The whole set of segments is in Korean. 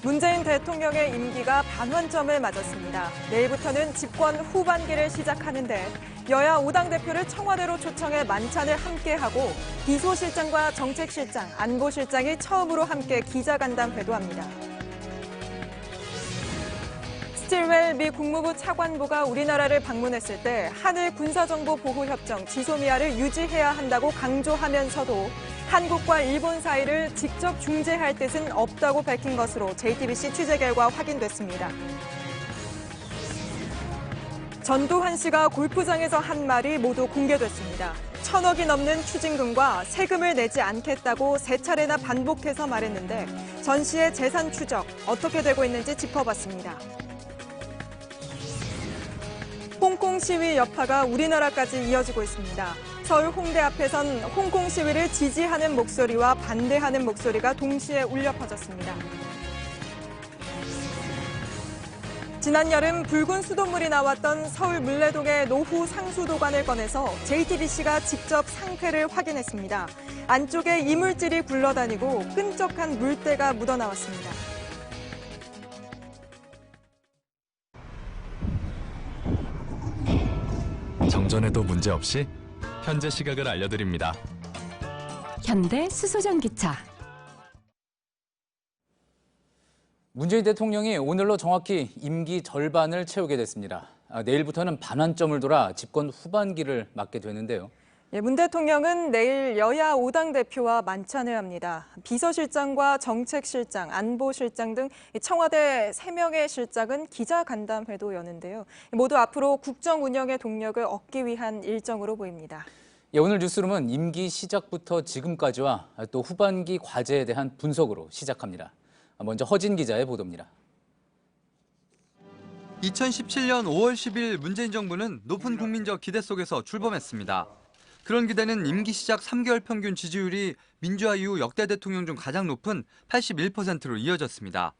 문재인 대통령의 임기가 반환점을 맞았습니다. 내일부터는 집권 후반기를 시작하는데 여야 5당 대표를 청와대로 초청해 만찬을 함께하고 비서실장과 정책실장, 안보실장이 처음으로 함께 기자간담회도 합니다. 스틸웰 미 국무부 차관보가 우리나라를 방문했을 때 하늘 군사정보보호협정 지소미아를 유지해야 한다고 강조하면서도 한국과 일본 사이를 직접 중재할 뜻은 없다고 밝힌 것으로 JTBC 취재 결과 확인됐습니다. 전두환 씨가 골프장에서 한 말이 모두 공개됐습니다. 1,000억이 넘는 추징금과 세금을 내지 않겠다고 3차례나 반복해서 말했는데 전 씨의 재산 추적 어떻게 되고 있는지 짚어봤습니다. 홍콩 시위 여파가 우리나라까지 이어지고 있습니다. 서울 홍대 앞에선 홍콩 시위를 지지하는 목소리와 반대하는 목소리가 동시에 울려 퍼졌습니다. 지난 여름 붉은 수돗물이 나왔던 서울 물레동의 노후 상수도관을 꺼내서 JTBC가 직접 상태를 확인했습니다. 안쪽에 이물질이 굴러다니고 끈적한 물때가 묻어나왔습니다. 정전에도 문제없이 현재 시각을 알려드립니다. 현대 수소전기차. 문재인 대통령이 오늘로 정확히 임기 절반을 채우게 됐습니다. 내일부터는 반환점을 돌아 집권 후반기를 맞게 되는데요. 문 대통령은 내일 여야 5당 대표와 만찬을 합니다. 비서실장과 정책실장, 안보실장 등 청와대 3명의 실장은 기자간담회도 여는데요. 모두 앞으로 국정 운영의 동력을 얻기 위한 일정으로 보입니다. 오늘 뉴스룸은 임기 시작부터 지금까지와 또 후반기 과제에 대한 분석으로 시작합니다. 먼저 허진 기자의 보도입니다. 2017년 5월 10일 문재인 정부는 높은 국민적 기대 속에서 출범했습니다. 그런 기대는 임기 시작 3개월 평균 지지율이 민주화 이후 역대 대통령 중 가장 높은 81%로 이어졌습니다.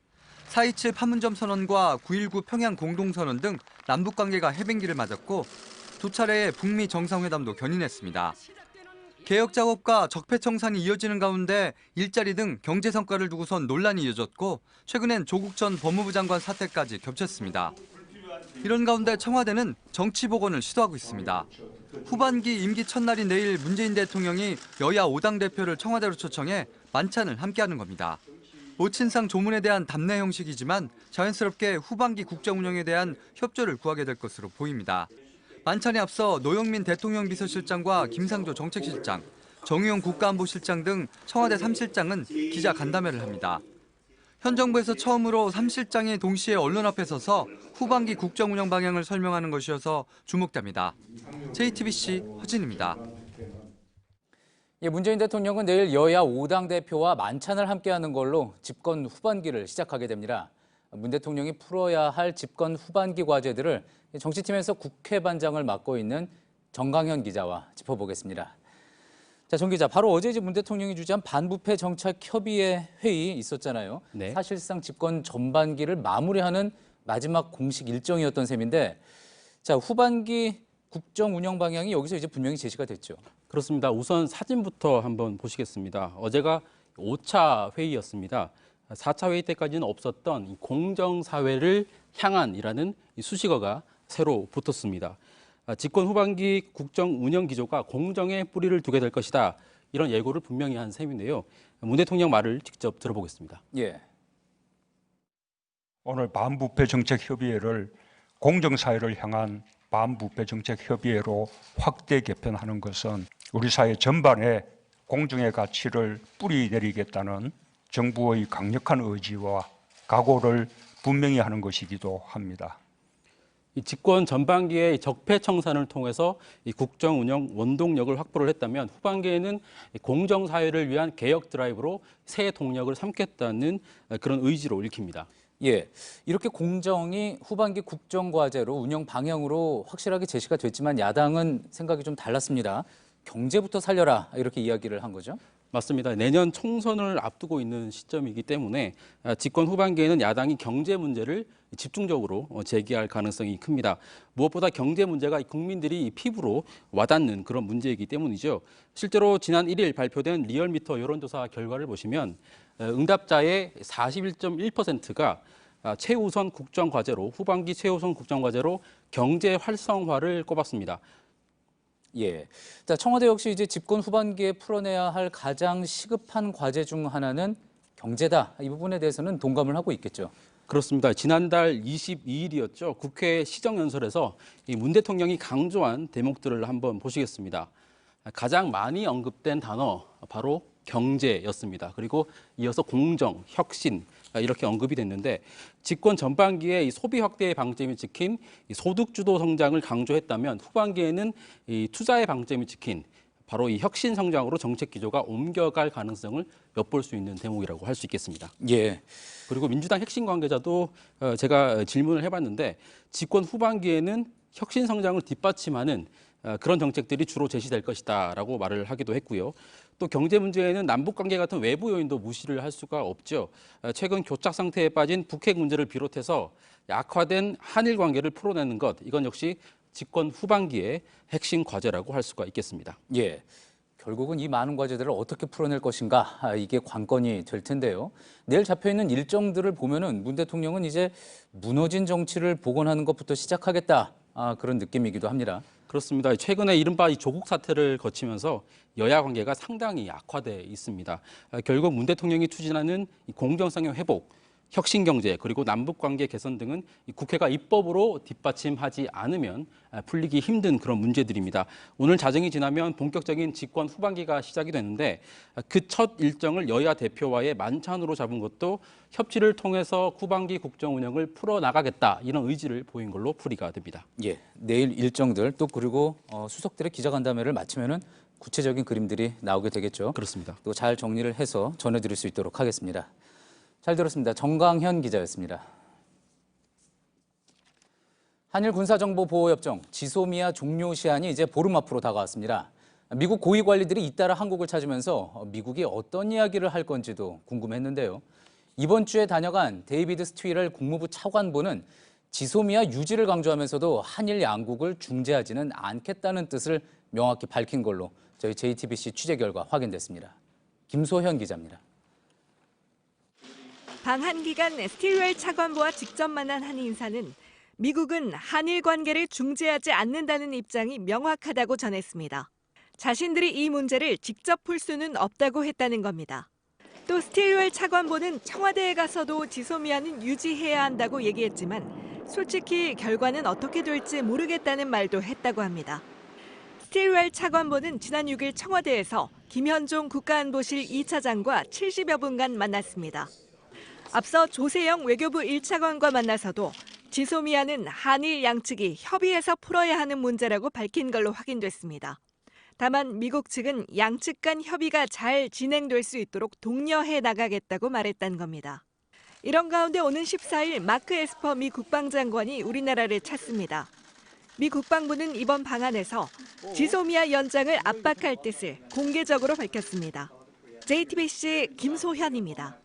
4.27 판문점 선언과 9.19 평양 공동선언 등 남북관계가 해변기를 맞았고 두 차례의 북미 정상회담도 견인했습니다. 개혁 작업과 적폐청산이 이어지는 가운데 일자리 등 경제 성과를 두고선 논란이 이어졌고 최근엔 조국 전 법무부 장관 사태까지 겹쳤습니다. 이런 가운데 청와대는 정치 복원을 시도하고 있습니다. 후반기 임기 첫날인 내일 문재인 대통령이 여야 5당 대표를 청와대로 초청해 만찬을 함께하는 겁니다. 모친상 조문에 대한 답례 형식이지만 자연스럽게 후반기 국정 운영에 대한 협조를 구하게 될 것으로 보입니다. 만찬에 앞서 노영민 대통령 비서실장과 김상조 정책실장, 정의용 국가안보실장 등 청와대 3실장은 기자 간담회를 합니다. 현 정부에서 처음으로 3실장이 동시에 언론 앞에 서서 후반기 국정 운영 방향을 설명하는 것이어서 주목됩니다. JTBC 허진입니다. 문재인 대통령은 내일 여야 5당 대표와 만찬을 함께하는 걸로 집권 후반기를 시작하게 됩니다. 문 대통령이 풀어야 할 집권 후반기 과제들을 정치팀에서 국회반장을 맡고 있는 정강현 기자와 짚어보겠습니다. 자, 정 기자, 바로 어제 문 대통령이 주재한 반부패 정책 협의회 회의 있었잖아요. 네. 사실상 집권 전반기를 마무리하는 마지막 공식 일정이었던 셈인데, 자, 후반기 국정 운영 방향이 여기서 이제 분명히 제시가 됐죠. 그렇습니다. 우선 사진부터 한번 보시겠습니다. 어제가 5차 회의였습니다. 4차 회의 때까지는 없었던 공정사회를 향한이라는 수식어가 새로 붙었습니다. 집권 후반기 국정 운영 기조가 공정에 뿌리를 두게 될 것이다. 이런 예고를 분명히 한 셈인데요. 문 대통령 말을 직접 들어보겠습니다. 예. 오늘 반부패 정책 협의회를 공정사회를 향한 반부패 정책 협의회로 확대 개편하는 것은 우리 사회 전반에 공정의 가치를 뿌리내리겠다는 정부의 강력한 의지와 각오를 분명히 하는 것이기도 합니다. 이 집권 전반기에 적폐청산을 통해서 이 국정 운영 원동력을 확보를 했다면 후반기에는 공정사회를 위한 개혁 드라이브로 새 동력을 삼겠다는 그런 의지로 읽힙니다. 예, 이렇게 공정이 후반기 국정과제로 운영 방향으로 확실하게 제시가 됐지만 야당은 생각이 좀 달랐습니다. 경제부터 살려라 이렇게 이야기를 한 거죠? 맞습니다. 내년 총선을 앞두고 있는 시점이기 때문에 집권 후반기에는 야당이 경제 문제를 집중적으로 제기할 가능성이 큽니다. 무엇보다 경제 문제가 국민들이 피부로 와닿는 그런 문제이기 때문이죠. 실제로 지난 1일 발표된 리얼미터 여론조사 결과를 보시면 응답자의 41.1%가 최우선 국정과제로 후반기 최우선 국정과제로 경제 활성화를 꼽았습니다. 예. 자, 청와대 역시 이제 집권 후반기에 풀어내야 할 가장 시급한 과제 중 하나는 경제다. 이 부분에 대해서는 동감을 하고 있겠죠. 그렇습니다. 지난달 22일이었죠. 국회 시정연설에서 문 대통령이 강조한 대목들을 한번 보시겠습니다. 가장 많이 언급된 단어 바로 경제였습니다. 그리고 이어서 공정, 혁신 이렇게 언급이 됐는데 집권 전반기에 이 소비 확대의 방점이 찍힌 이 소득 주도 성장을 강조했다면 후반기에는 이 투자의 방점이 찍힌 바로 이 혁신 성장으로 정책 기조가 옮겨갈 가능성을 엿볼 수 있는 대목이라고 할 수 있겠습니다. 예. 그리고 민주당 핵심 관계자도 제가 질문을 해봤는데 집권 후반기에는 혁신 성장을 뒷받침하는 그런 정책들이 주로 제시될 것이다라고 말을 하기도 했고요. 또 경제 문제에는 남북 관계 같은 외부 요인도 무시를 할 수가 없죠. 최근 교착 상태에 빠진 북핵 문제를 비롯해서 약화된 한일 관계를 풀어내는 것, 이건 역시 집권 후반기의 핵심 과제라고 할 수가 있겠습니다. 예. 결국은 이 많은 과제들을 어떻게 풀어낼 것인가, 이게 관건이 될 텐데요. 내일 잡혀있는 일정들을 보면은 문 대통령은 이제 무너진 정치를 복원하는 것부터 시작하겠다, 그런 느낌이기도 합니다. 그렇습니다. 최근에 이른바 이 조국 사태를 거치면서 여야 관계가 상당히 악화돼 있습니다. 결국 문 대통령이 추진하는 이 공정성의 회복, 혁신 경제 그리고 남북 관계 개선 등은 국회가 입법으로 뒷받침하지 않으면 풀리기 힘든 그런 문제들입니다. 오늘 자정이 지나면 본격적인 집권 후반기가 시작이 되는데 그 첫 일정을 여야 대표와의 만찬으로 잡은 것도 협치를 통해서 후반기 국정 운영을 풀어나가겠다, 이런 의지를 보인 걸로 풀이가 됩니다. 예. 내일 일정들 또 그리고 수석들의 기자간담회를 마치면은 구체적인 그림들이 나오게 되겠죠. 그렇습니다. 또 잘 정리를 해서 전해드릴 수 있도록 하겠습니다. 잘 들었습니다. 정광현 기자였습니다. 한일 군사정보보호협정 지소미아 종료 시한이 이제 보름 앞으로 다가왔습니다. 미국 고위 관리들이 잇따라 한국을 찾으면서 미국이 어떤 이야기를 할 건지도 궁금했는데요. 이번 주에 다녀간 데이비드 스튜이럴 국무부 차관보는 지소미아 유지를 강조하면서도 한일 양국을 중재하지는 않겠다는 뜻을 명확히 밝힌 걸로 저희 JTBC 취재 결과 확인됐습니다. 김소현 기자입니다. 방한 기간 스틸웰 차관보와 직접 만난 한 인사는 미국은 한일 관계를 중재하지 않는다는 입장이 명확하다고 전했습니다. 자신들이 이 문제를 직접 풀 수는 없다고 했다는 겁니다. 또 스틸웰 차관보는 청와대에 가서도 지소미아는 유지해야 한다고 얘기했지만 솔직히 결과는 어떻게 될지 모르겠다는 말도 했다고 합니다. 스틸웰 차관보는 지난 6일 청와대에서 김현종 국가안보실 2차장과 70여 분간 만났습니다. 앞서 조세영 외교부 1차관과 만나서도 지소미아는 한일 양측이 협의해서 풀어야 하는 문제라고 밝힌 걸로 확인됐습니다. 다만 미국 측은 양측 간 협의가 잘 진행될 수 있도록 독려해 나가겠다고 말했다는 겁니다. 이런 가운데 오는 14일 마크 에스퍼 미 국방장관이 우리나라를 찾습니다. 미 국방부는 이번 방안에서 지소미아 연장을 압박할 뜻을 공개적으로 밝혔습니다. JTBC 김소현입니다.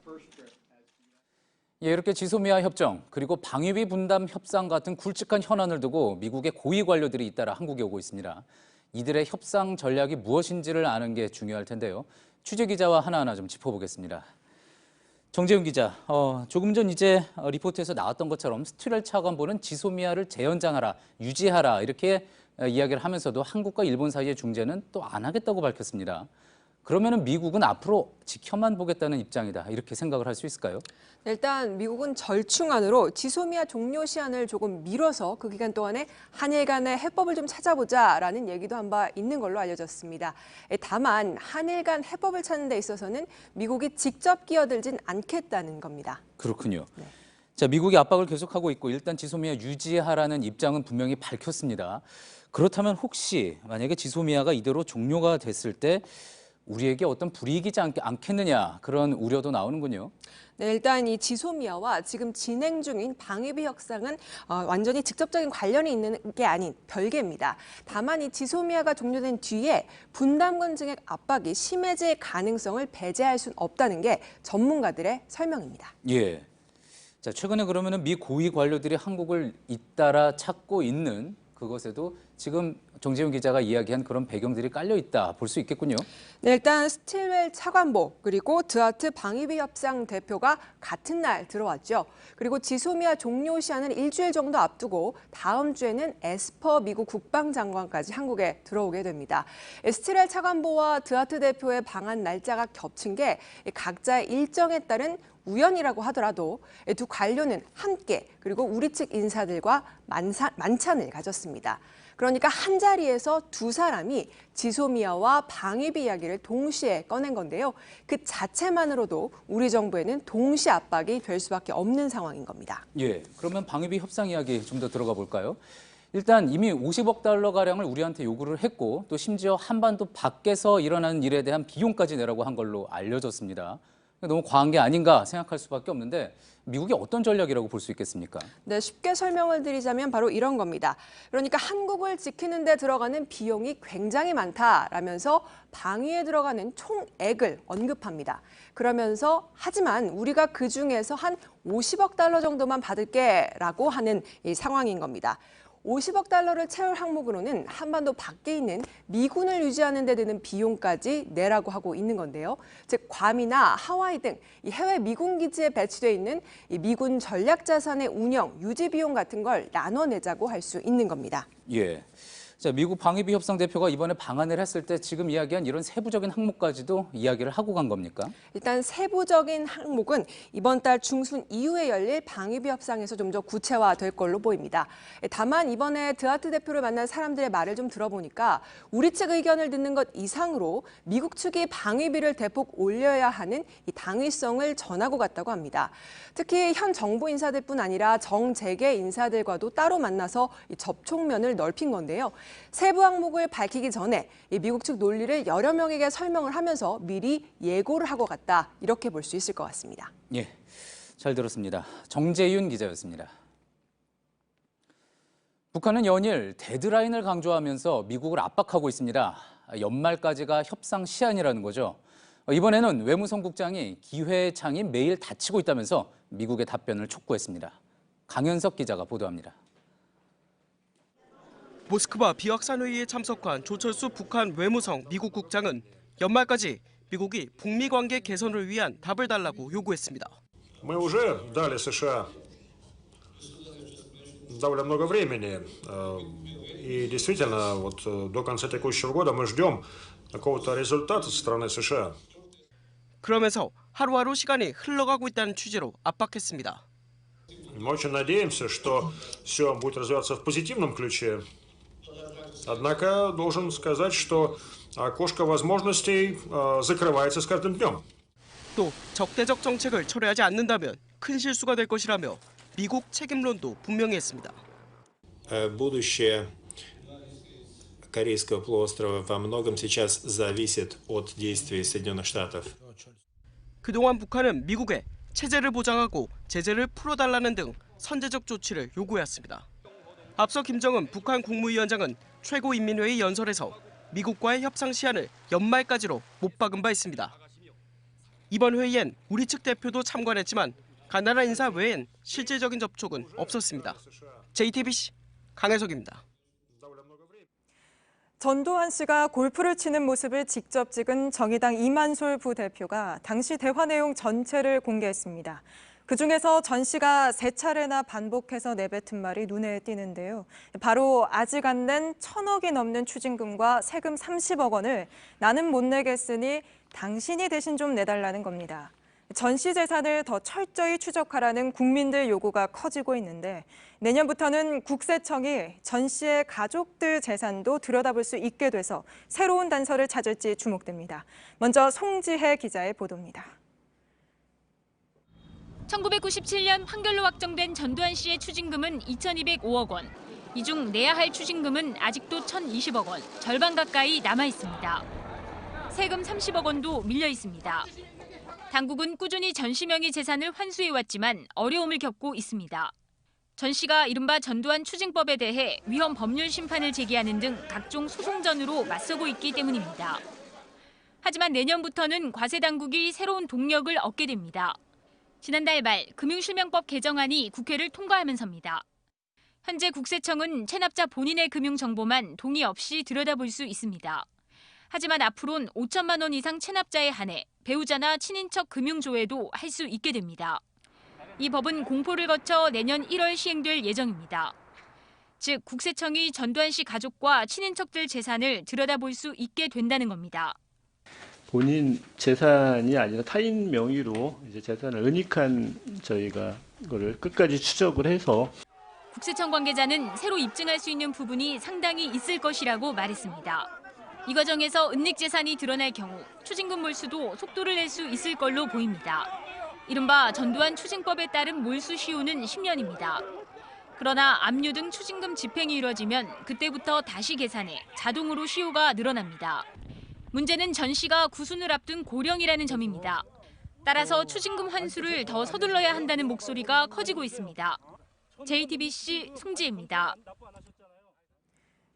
예, 이렇게 지소미아 협정 그리고 방위비 분담 협상 같은 굵직한 현안을 두고 미국의 고위 관료들이 잇따라 한국에 오고 있습니다. 이들의 협상 전략이 무엇인지를 아는 게 중요할 텐데요. 취재 기자와 하나하나 좀 짚어보겠습니다. 정재훈 기자, 조금 전 이제 리포트에서 나왔던 것처럼 스틸웰 차관보는 지소미아를 재연장하라, 유지하라 이렇게 이야기를 하면서도 한국과 일본 사이의 중재는 또 안 하겠다고 밝혔습니다. 그러면은 미국은 앞으로 지켜만 보겠다는 입장이다, 이렇게 생각을 할 수 있을까요? 일단 미국은 절충안으로 지소미아 종료 시한을 조금 미뤄서 그 기간 동안에 한일 간의 해법을 좀 찾아보자라는 얘기도 한 바 있는 걸로 알려졌습니다. 다만 한일 간 해법을 찾는 데 있어서는 미국이 직접 끼어들진 않겠다는 겁니다. 그렇군요. 네. 자, 미국이 압박을 계속하고 있고 일단 지소미아 유지하라는 입장은 분명히 밝혔습니다. 그렇다면 혹시 만약에 지소미아가 이대로 종료가 됐을 때 우리에게 어떤 불이익이지 않겠느냐 그런 우려도 나오는군요. 네, 일단 이 지소미아와 지금 진행 중인 방위비 협상은 완전히 직접적인 관련이 있는 게 아닌 별개입니다. 다만 이 지소미아가 종료된 뒤에 분담금 증액 압박이 심해질 가능성을 배제할 수는 없다는 게 전문가들의 설명입니다. 예. 자, 최근에 그러면은 미 고위 관료들이 한국을 잇따라 찾고 있는 그것에도 지금 정재윤 기자가 이야기한 그런 배경들이 깔려 있다 볼 수 있겠군요. 네, 일단 스틸웰 차관보 그리고 드하트 방위비 협상 대표가 같은 날 들어왔죠. 그리고 지소미아 종료 시한을 일주일 정도 앞두고 다음 주에는 에스퍼 미국 국방장관까지 한국에 들어오게 됩니다. 스틸웰 차관보와 드하트 대표의 방한 날짜가 겹친 게 각자의 일정에 따른 우연이라고 하더라도 두 관료는 함께 그리고 우리 측 인사들과 만찬을 가졌습니다. 그러니까 한 자리에서 두 사람이 지소미아와 방위비 이야기를 동시에 꺼낸 건데요. 그 자체만으로도 우리 정부에는 동시 압박이 될 수밖에 없는 상황인 겁니다. 예, 그러면 방위비 협상 이야기 좀 더 들어가 볼까요? 일단 이미 50억 달러 가량을 우리한테 요구를 했고 또 심지어 한반도 밖에서 일어나는 일에 대한 비용까지 내라고 한 걸로 알려졌습니다. 너무 과한 게 아닌가 생각할 수밖에 없는데 미국이 어떤 전략이라고 볼 수 있겠습니까? 네, 쉽게 설명을 드리자면 바로 이런 겁니다. 그러니까 한국을 지키는 데 들어가는 비용이 굉장히 많다라면서 방위에 들어가는 총액을 언급합니다. 그러면서 하지만 우리가 그중에서 한 50억 달러 정도만 받을게라고 하는 이 상황인 겁니다. 50억 달러를 채울 항목으로는 한반도 밖에 있는 미군을 유지하는 데 드는 비용까지 내라고 하고 있는 건데요. 즉 괌이나 하와이 등 이 해외 미군 기지에 배치돼 있는 이 미군 전략 자산의 운영, 유지 비용 같은 걸 나눠내자고 할 수 있는 겁니다. 예. 자, 미국 방위비 협상 대표가 이번에 방한을 했을 때 지금 이야기한 이런 세부적인 항목까지도 이야기를 하고 간 겁니까? 일단 세부적인 항목은 이번 달 중순 이후에 열릴 방위비 협상에서 좀 더 구체화될 걸로 보입니다. 다만 이번에 드하트 대표를 만난 사람들의 말을 좀 들어보니까 우리 측 의견을 듣는 것 이상으로 미국 측이 방위비를 대폭 올려야 하는 이 당위성을 전하고 갔다고 합니다. 특히 현 정부 인사들뿐 아니라 정재계 인사들과도 따로 만나서 이 접촉면을 넓힌 건데요. 세부 항목을 밝히기 전에 이 미국 측 논리를 여러 명에게 설명을 하면서 미리 예고를 하고 갔다 이렇게 볼 수 있을 것 같습니다. 예, 잘 들었습니다. 정재윤 기자였습니다. 북한은 연일 데드라인을 강조하면서 미국을 압박하고 있습니다. 연말까지가 협상 시한이라는 거죠. 이번에는 외무성국장이 기회의 창이 매일 닫히고 있다면서 미국의 답변을 촉구했습니다. 강현석 기자가 보도합니다. 모스크바 비확산회의에 참석한 조철수 북한 외무성 미국 국장은 연말까지 미국이 북미 관계 개선을 위한 답을 달라고 요구했습니다. Мы уже дали США довольно много времени, и действительно вот до конца текущего года мы ждем какого-то результата со стороны США. 그러면서 하루하루 시간이 흘러가고 있다는 취지로 압박했습니다. Мы очень надеемся, что все будет развиваться в позитивном ключе. Однако должен сказать, что окошко возможностей закрывается с каждым днем. 또 적대적 정책을 철회하지 않는다면 큰 실수가 될 것이라며 미국 책임론도 분명히 했습니다. Будущее Корейского полуострова во многом сейчас зависит от действий Соединенных Штатов. 그동안 북한은 미국에 체제를 보장하고 제재를 풀어달라는 등 선제적 조치를 요구해왔습니다. 앞서 김정은 북한 국무위원장은 최고인민회의 연설에서 미국과의 협상 시한을 연말까지로 못 박은 바 있습니다. 이번 회의엔 우리 측 대표도 참관했지만 가나다 인사 외엔 실질적인 접촉은 없었습니다. JTBC 강혜석입니다. 전두환 씨가 골프를 치는 모습을 직접 찍은 정의당 이만솔 부대표가 당시 대화 내용 전체를 공개했습니다. 그중에서 전 씨가 3차례나 반복해서 내뱉은 말이 눈에 띄는데요. 바로 아직 안 낸 1,000억이 넘는 추징금과 세금 30억 원을 나는 못 내겠으니 당신이 대신 좀 내달라는 겁니다. 전 씨 재산을 더 철저히 추적하라는 국민들 요구가 커지고 있는데 내년부터는 국세청이 전 씨의 가족들 재산도 들여다볼 수 있게 돼서 새로운 단서를 찾을지 주목됩니다. 먼저 송지혜 기자의 보도입니다. 1997년 판결로 확정된 전두환 씨의 추징금은 2,205억 원. 이 중 내야 할 추징금은 아직도 1,020억 원, 절반 가까이 남아 있습니다. 세금 30억 원도 밀려 있습니다. 당국은 꾸준히 전 씨 명의 재산을 환수해왔지만 어려움을 겪고 있습니다. 전 씨가 이른바 전두환 추징법에 대해 위헌 법률 심판을 제기하는 등 각종 소송전으로 맞서고 있기 때문입니다. 하지만 내년부터는 과세 당국이 새로운 동력을 얻게 됩니다. 지난달 말 금융실명법 개정안이 국회를 통과하면서입니다. 현재 국세청은 체납자 본인의 금융정보만 동의 없이 들여다볼 수 있습니다. 하지만 앞으론 5천만 원 이상 체납자에 한해 배우자나 친인척 금융조회도 할 수 있게 됩니다. 이 법은 공포를 거쳐 내년 1월 시행될 예정입니다. 즉, 국세청이 전두환 씨 가족과 친인척들 재산을 들여다볼 수 있게 된다는 겁니다. 본인 재산이 아니라 타인 명의로 이제 재산을 은닉한 저희가 이거를 끝까지 추적을 해서 국세청 관계자는 새로 입증할 수 있는 부분이 상당히 있을 것이라고 말했습니다. 이 과정에서 은닉 재산이 드러날 경우 추징금 몰수도 속도를 낼 수 있을 걸로 보입니다. 이른바 전두환 추징법에 따른 몰수 시효는 10년입니다. 그러나 압류 등 추징금 집행이 이뤄지면 그때부터 다시 계산해 자동으로 시효가 늘어납니다. 문제는 전 씨가 구순을 앞둔 고령이라는 점입니다. 따라서 추징금 환수를 더 서둘러야 한다는 목소리가 커지고 있습니다. JTBC 송지혜입니다.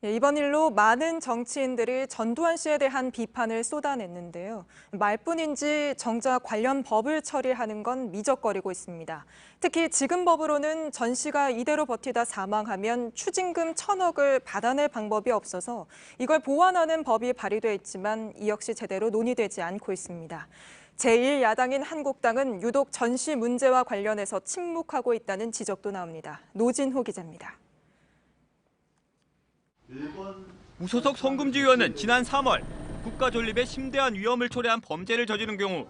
이번 일로 많은 정치인들이 전두환 씨에 대한 비판을 쏟아냈는데요. 말뿐인지 정작 관련 법을 처리하는 건 미적거리고 있습니다. 특히 지금 법으로는 전 씨가 이대로 버티다 사망하면 추징금 1,000억을 받아낼 방법이 없어서 이걸 보완하는 법이 발의돼 있지만 이 역시 제대로 논의되지 않고 있습니다. 제1야당인 한국당은 유독 전 씨 문제와 관련해서 침묵하고 있다는 지적도 나옵니다. 노진호 기자입니다. 무소속 성금지 의원은 지난 3월 국가 존립에 심대한 위험을 초래한 범죄를 저지른 경우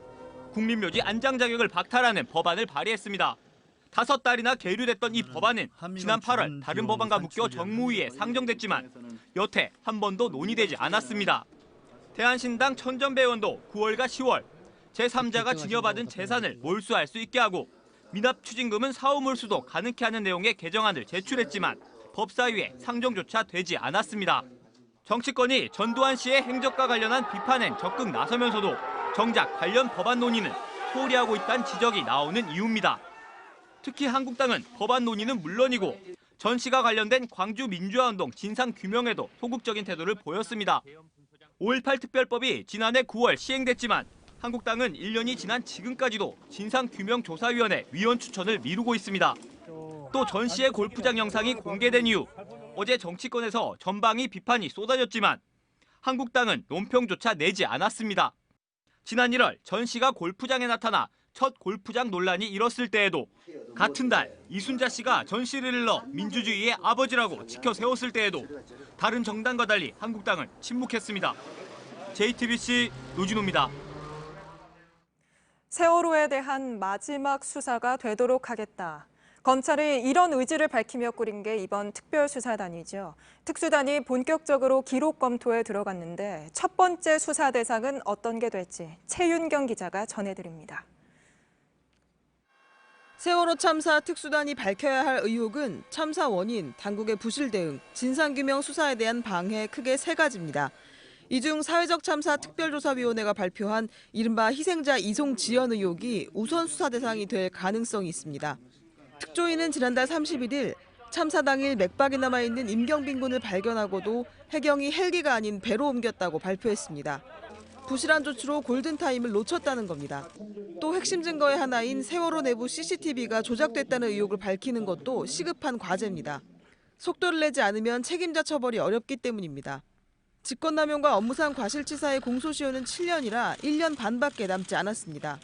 국민묘지 안장 자격을 박탈하는 법안을 발의했습니다. 5달이나 계류됐던 이 법안은 지난 8월 다른 법안과 묶여 정무위에 상정됐지만 여태 한 번도 논의되지 않았습니다. 대한신당 천전배 의원도 9월과 10월 제3자가 증여받은 재산을 몰수할 수 있게 하고 미납 추징금은 사후 몰수도 가능케 하는 내용의 개정안을 제출했지만 법사위에 상정조차 되지 않았습니다. 정치권이 전두환 씨의 행적과 관련한 비판엔 적극 나서면서도 정작 관련 법안 논의는 소홀히 하고 있다는 지적이 나오는 이유입니다. 특히 한국당은 법안 논의는 물론이고 전 씨가 관련된 광주 민주화운동 진상규명에도 소극적인 태도를 보였습니다. 5.18 특별법이 지난해 9월 시행됐지만 한국당은 1년이 지난 지금까지도 진상규명조사위원회 위원 추천을 미루고 있습니다. 또 전 씨의 골프장 영상이 공개된 이후 어제 정치권에서 전방위 비판이 쏟아졌지만 한국당은 논평조차 내지 않았습니다. 지난 1월 전 씨가 골프장에 나타나 첫 골프장 논란이 일었을 때에도 같은 달 이순자 씨가 전 씨를 일러 민주주의의 아버지라고 지켜 세웠을 때에도 다른 정당과 달리 한국당은 침묵했습니다. JTBC 노진호입니다. 세월호에 대한 마지막 수사가 되도록 하겠다. 검찰이 이런 의지를 밝히며 꾸린 게 이번 특별수사단이죠. 특수단이 본격적으로 기록 검토에 들어갔는데 첫 번째 수사 대상은 어떤 게 될지 최윤경 기자가 전해드립니다. 세월호 참사 특수단이 밝혀야 할 의혹은 참사 원인, 당국의 부실 대응, 진상규명 수사에 대한 방해 크게 3가지입니다. 이 중 사회적 참사 특별조사위원회가 발표한 이른바 희생자 이송 지연 의혹이 우선 수사 대상이 될 가능성이 있습니다. 특조위는 지난달 31일 참사 당일 맥박이 남아있는 임경빈 군을 발견하고도 해경이 헬기가 아닌 배로 옮겼다고 발표했습니다. 부실한 조치로 골든타임을 놓쳤다는 겁니다. 또 핵심 증거의 하나인 세월호 내부 CCTV가 조작됐다는 의혹을 밝히는 것도 시급한 과제입니다. 속도를 내지 않으면 책임자 처벌이 어렵기 때문입니다. 직권남용과 업무상 과실치사의 공소시효는 7년이라 1년 반밖에 남지 않았습니다.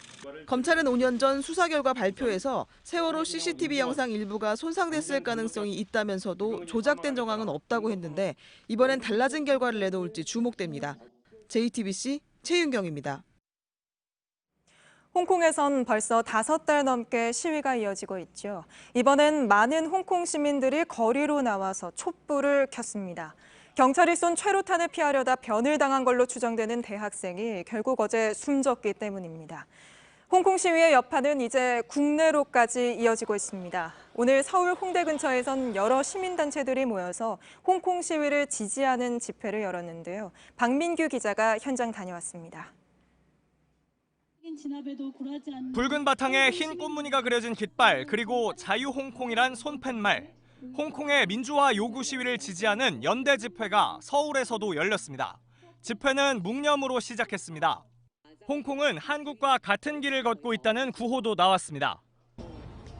검찰은 5년 전 수사 결과 발표에서 세월호 CCTV 영상 일부가 손상됐을 가능성이 있다면서도 조작된 정황은 없다고 했는데 이번엔 달라진 결과를 내놓을지 주목됩니다. JTBC 최윤경입니다. 홍콩에선 벌써 5달 넘게 시위가 이어지고 있죠. 이번엔 많은 홍콩 시민들이 거리로 나와서 촛불을 켰습니다. 경찰이 쏜 최루탄을 피하려다 변을 당한 걸로 추정되는 대학생이 결국 어제 숨졌기 때문입니다. 홍콩 시위의 여파는 이제 국내로까지 이어지고 있습니다. 오늘 서울 홍대 근처에선 여러 시민단체들이 모여서 홍콩 시위를 지지하는 집회를 열었는데요. 박민규 기자가 현장 다녀왔습니다. 붉은 바탕에 흰 꽃무늬가 그려진 깃발, 그리고 자유 홍콩이란 손팻말. 홍콩의 민주화 요구 시위를 지지하는 연대 집회가 서울에서도 열렸습니다. 집회는 묵념으로 시작했습니다. 홍콩은 한국과 같은 길을 걷고 있다는 구호도 나왔습니다.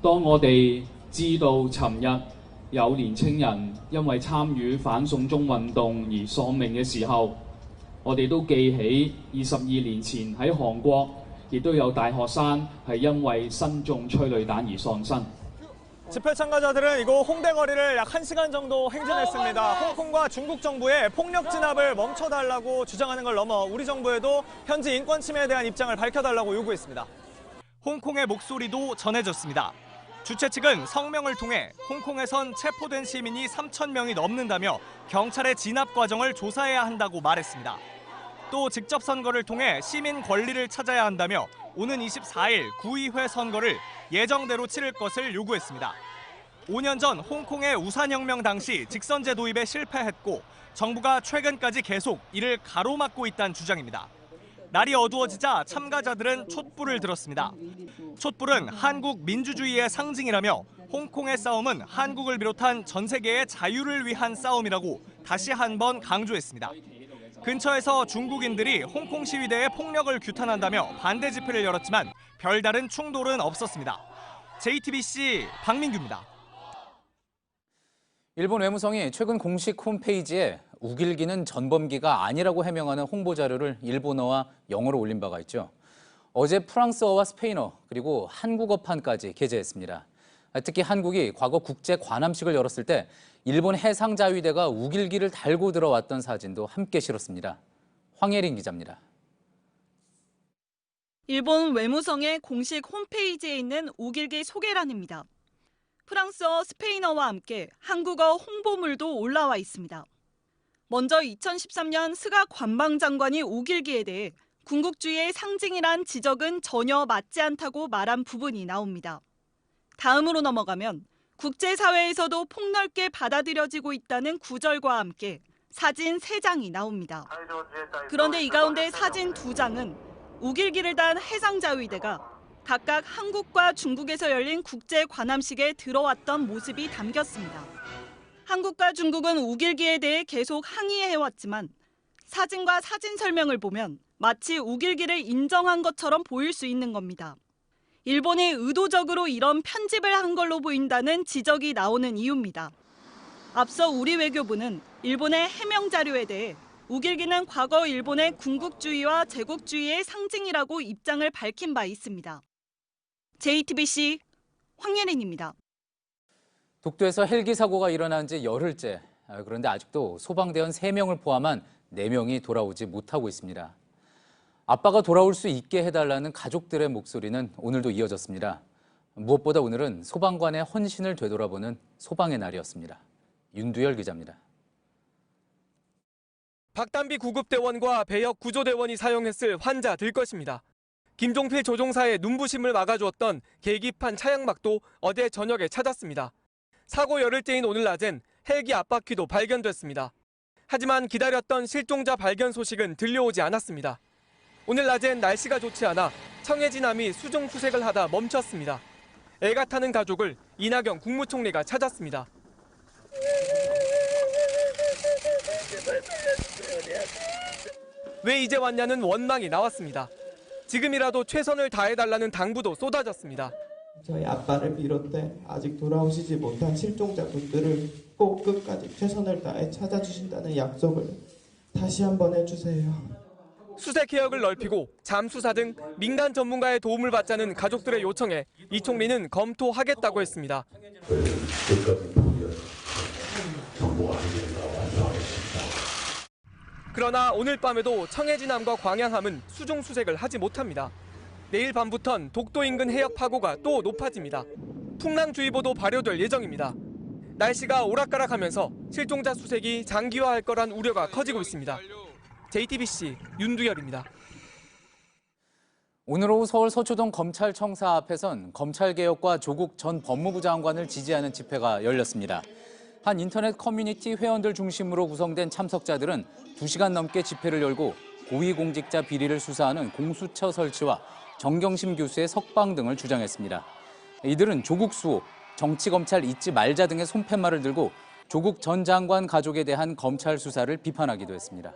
當我哋知道尋日有年青人因為參與反送中運動而喪命嘅時候，我哋都記起22年前喺韓國亦都有大學生係因為身中催淚彈而喪生。 집회 참가자들은 이곳 홍대 거리를 약 1시간 정도 행진했습니다. 홍콩과 중국 정부의 폭력 진압을 멈춰달라고 주장하는 걸 넘어 우리 정부에도 현지 인권 침해에 대한 입장을 밝혀달라고 요구했습니다. 홍콩의 목소리도 전해졌습니다. 주최 측은 성명을 통해 홍콩에선 체포된 시민이 3,000명이 넘는다며 경찰의 진압 과정을 조사해야 한다고 말했습니다. 또 직접 선거를 통해 시민 권리를 찾아야 한다며 오는 24일 구의회 선거를 예정대로 치를 것을 요구했습니다. 5년 전 홍콩의 우산혁명 당시 직선제 도입에 실패했고 정부가 최근까지 계속 이를 가로막고 있다는 주장입니다. 날이 어두워지자 참가자들은 촛불을 들었습니다. 촛불은 한국 민주주의의 상징이라며 홍콩의 싸움은 한국을 비롯한 전 세계의 자유를 위한 싸움이라고 다시 한번 강조했습니다. 근처에서 중국인들이 홍콩 시위대의 폭력을 규탄한다며 반대 집회를 열었지만 별다른 충돌은 없었습니다. JTBC 박민규입니다. 일본 외무성이 최근 공식 홈페이지에 우길기는 전범기가 아니라고 해명하는 홍보 자료를 일본어와 영어로 올린 바가 있죠. 어제 프랑스어와 스페인어 그리고 한국어판까지 게재했습니다. 특히 한국이 과거 국제 관함식을 열었을 때 일본 해상자위대가 우길기를 달고 들어왔던 사진도 함께 실었습니다. 황예린 기자입니다. 일본 외무성의 공식 홈페이지에 있는 우길기 소개란입니다. 프랑스어, 스페인어와 함께 한국어 홍보물도 올라와 있습니다. 먼저 2013년 스가 관방장관이 우길기에 대해 군국주의의 상징이란 지적은 전혀 맞지 않다고 말한 부분이 나옵니다. 다음으로 넘어가면 국제사회에서도 폭넓게 받아들여지고 있다는 구절과 함께 사진 3장이 나옵니다. 그런데 이 가운데 사진 2장은 우길기를 단 해상자위대가 각각 한국과 중국에서 열린 국제관함식에 들어왔던 모습이 담겼습니다. 한국과 중국은 우길기에 대해 계속 항의해왔지만 사진과 사진 설명을 보면 마치 우길기를 인정한 것처럼 보일 수 있는 겁니다. 일본이 의도적으로 이런 편집을 한 걸로 보인다는 지적이 나오는 이유입니다. 앞서 우리 외교부는 일본의 해명 자료에 대해 우길기는 과거 일본의 군국주의와 제국주의의 상징이라고 입장을 밝힌 바 있습니다. JTBC 황예린입니다. 독도에서 헬기 사고가 일어난 지 열흘째. 그런데 아직도 소방대원 3명을 포함한 4명이 돌아오지 못하고 있습니다. 아빠가 돌아올 수 있게 해달라는 가족들의 목소리는 오늘도 이어졌습니다. 무엇보다 오늘은 소방관의 헌신을 되돌아보는 소방의 날이었습니다. 윤두열 기자입니다. 박단비 구급대원과 배역 구조대원이 사용했을 환자 들것입니다. 김종필 조종사의 눈부심을 막아주었던 계기판 차양막도 어제 저녁에 찾았습니다. 사고 열흘째인 오늘 낮엔 헬기 앞바퀴도 발견됐습니다. 하지만 기다렸던 실종자 발견 소식은 들려오지 않았습니다. 오늘 낮엔 날씨가 좋지 않아 청해진함이 수중 수색을 하다 멈췄습니다. 애가 타는 가족을 이낙연 국무총리가 찾았습니다. 왜 이제 왔냐는 원망이 나왔습니다. 지금이라도 최선을 다해달라는 당부도 쏟아졌습니다. 저희 아빠를 비롯해 아직 돌아오시지 못한 실종자분들을 꼭 끝까지 최선을 다해 찾아주신다는 약속을 다시 한번 해주세요. 수색 해역을 넓히고 잠수사 등 민간 전문가의 도움을 받자는 가족들의 요청에 이 총리는 검토하겠다고 했습니다. 그러나 오늘 밤에도 청해진함과 광양함은 수중 수색을 하지 못합니다. 내일 밤부턴 독도 인근 해역 파고가 또 높아집니다. 풍랑주의보도 발효될 예정입니다. 날씨가 오락가락하면서 실종자 수색이 장기화할 거란 우려가 커지고 있습니다. JTBC 윤두열입니다. 오늘 오후 서울 서초동 검찰청사 앞에선 검찰개혁과 조국 전 법무부 장관을 지지하는 집회가 열렸습니다. 한 인터넷 커뮤니티 회원들 중심으로 구성된 참석자들은 2시간 넘게 집회를 열고 고위공직자 비리를 수사하는 공수처 설치와 정경심 교수의 석방 등을 주장했습니다. 이들은 조국 수호, 정치검찰 잊지 말자 등의 손팻말을 들고 조국 전 장관 가족에 대한 검찰 수사를 비판하기도 했습니다.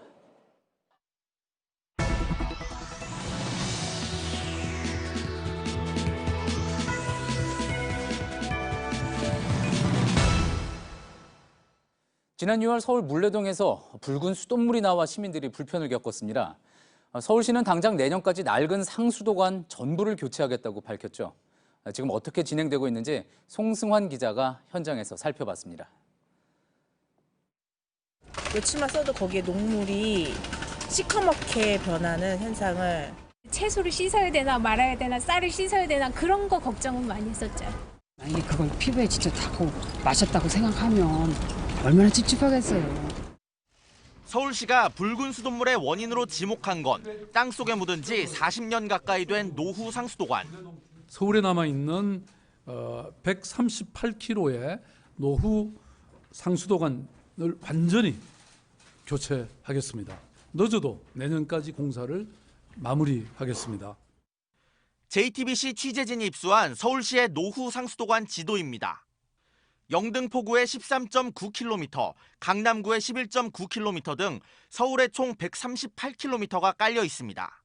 지난 6월 서울 물레동에서 붉은 수돗물이 나와 시민들이 불편을 겪었습니다. 서울시는 당장 내년까지 낡은 상수도관 전부를 교체하겠다고 밝혔죠. 지금 어떻게 진행되고 있는지 송승환 기자가 현장에서 살펴봤습니다. 며칠만 써도 거기에 녹물이 시커멓게 변하는 현상을 채소를 씻어야 되나 말아야 되나 쌀을 씻어야 되나 그런 거 걱정은 많이 했었죠. 만약에 그걸 피부에 직접 닿고 마셨다고 생각하면 얼마나 찝찝하겠어요. 서울시가 붉은 수돗물의 원인으로 지목한 건 땅속에 묻은 지 40년 가까이 된 노후 상수도관. 서울에 남아있는 138km의 노후 상수도관을 완전히 교체하겠습니다. 늦어도 내년까지 공사를 마무리하겠습니다. JTBC 취재진이 입수한 서울시의 노후 상수도관 지도입니다. 영등포구의 13.9km, 강남구의 11.9km 등 서울의 총 138km가 깔려 있습니다.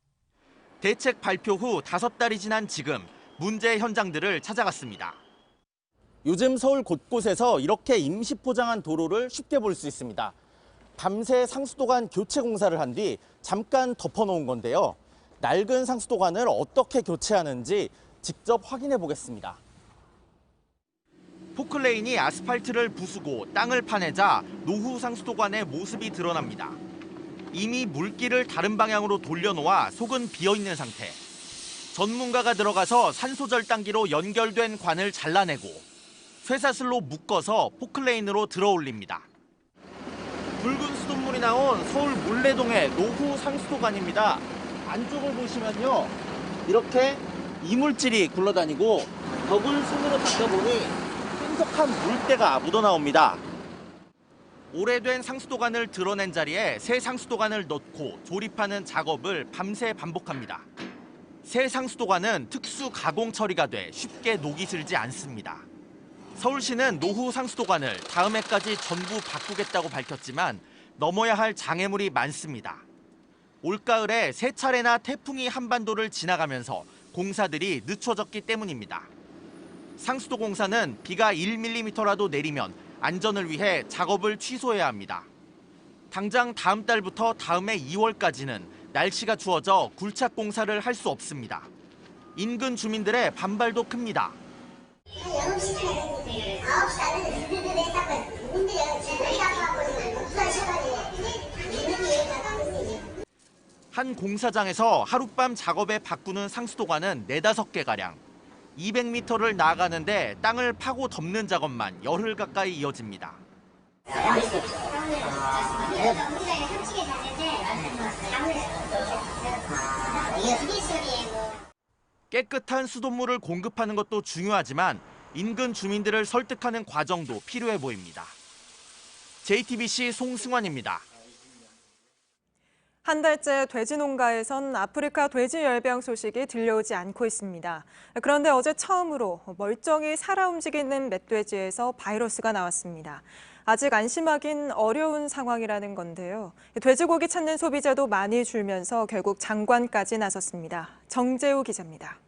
대책 발표 후 5달이 지난 지금 문제의 현장들을 찾아갔습니다. 요즘 서울 곳곳에서 이렇게 임시 포장한 도로를 쉽게 볼 수 있습니다. 밤새 상수도관 교체 공사를 한 뒤 잠깐 덮어놓은 건데요. 낡은 상수도관을 어떻게 교체하는지 직접 확인해 보겠습니다. 포클레인이 아스팔트를 부수고 땅을 파내자 노후 상수도관의 모습이 드러납니다. 이미 물길을 다른 방향으로 돌려놓아 속은 비어있는 상태. 전문가가 들어가서 산소절단기로 연결된 관을 잘라내고 쇠사슬로 묶어서 포클레인으로 들어올립니다. 붉은 수돗물이 나온 서울 물레동의 노후 상수도관입니다. 안쪽을 보시면요, 이렇게 이물질이 굴러다니고 벽을 손으로 닦아보니 끈적한 물때가 묻어나옵니다. 오래된 상수도관을 드러낸 자리에 새 상수도관을 넣고 조립하는 작업을 밤새 반복합니다. 새 상수도관은 특수 가공 처리가 돼 쉽게 녹이 슬지 않습니다. 서울시는 노후 상수도관을 다음 해까지 전부 바꾸겠다고 밝혔지만 넘어야 할 장애물이 많습니다. 올가을에 3차례나 태풍이 한반도를 지나가면서 공사들이 늦춰졌기 때문입니다. 상수도 공사는 비가 1mm라도 내리면 안전을 위해 작업을 취소해야 합니다. 당장 다음 달부터 다음 해 2월까지는 날씨가 추워져 굴착 공사를 할 수 없습니다. 인근 주민들의 반발도 큽니다. 한 공사장에서 하룻밤 작업에 바꾸는 상수도관은 4-5개가량. 200m를 나아가는데 땅을 파고 덮는 작업만 열흘 가까이 이어집니다. 깨끗한 수돗물을 공급하는 것도 중요하지만 인근 주민들을 설득하는 과정도 필요해 보입니다. JTBC 송승환입니다. 한 달째 돼지 농가에선 아프리카 돼지 열병 소식이 들려오지 않고 있습니다. 그런데 어제 처음으로 멀쩡히 살아 움직이는 멧돼지에서 바이러스가 나왔습니다. 아직 안심하긴 어려운 상황이라는 건데요. 돼지고기 찾는 소비자도 많이 줄면서 결국 장관까지 나섰습니다. 정재우 기자입니다.